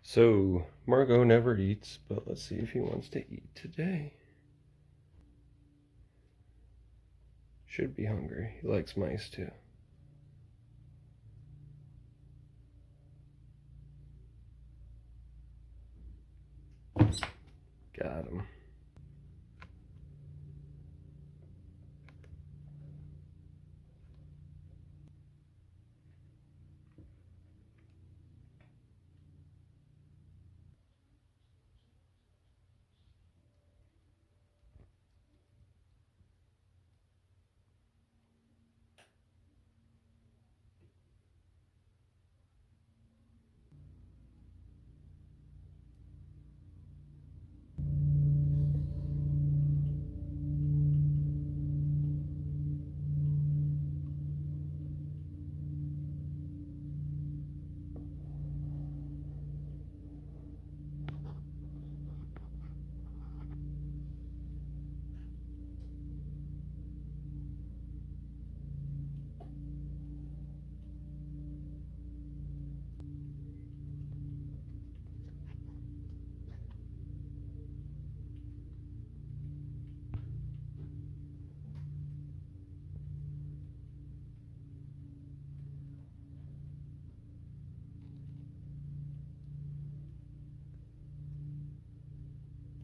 So, Margot never eats, but let's see if he wants to eat today. Should be hungry. He likes mice too. Got him.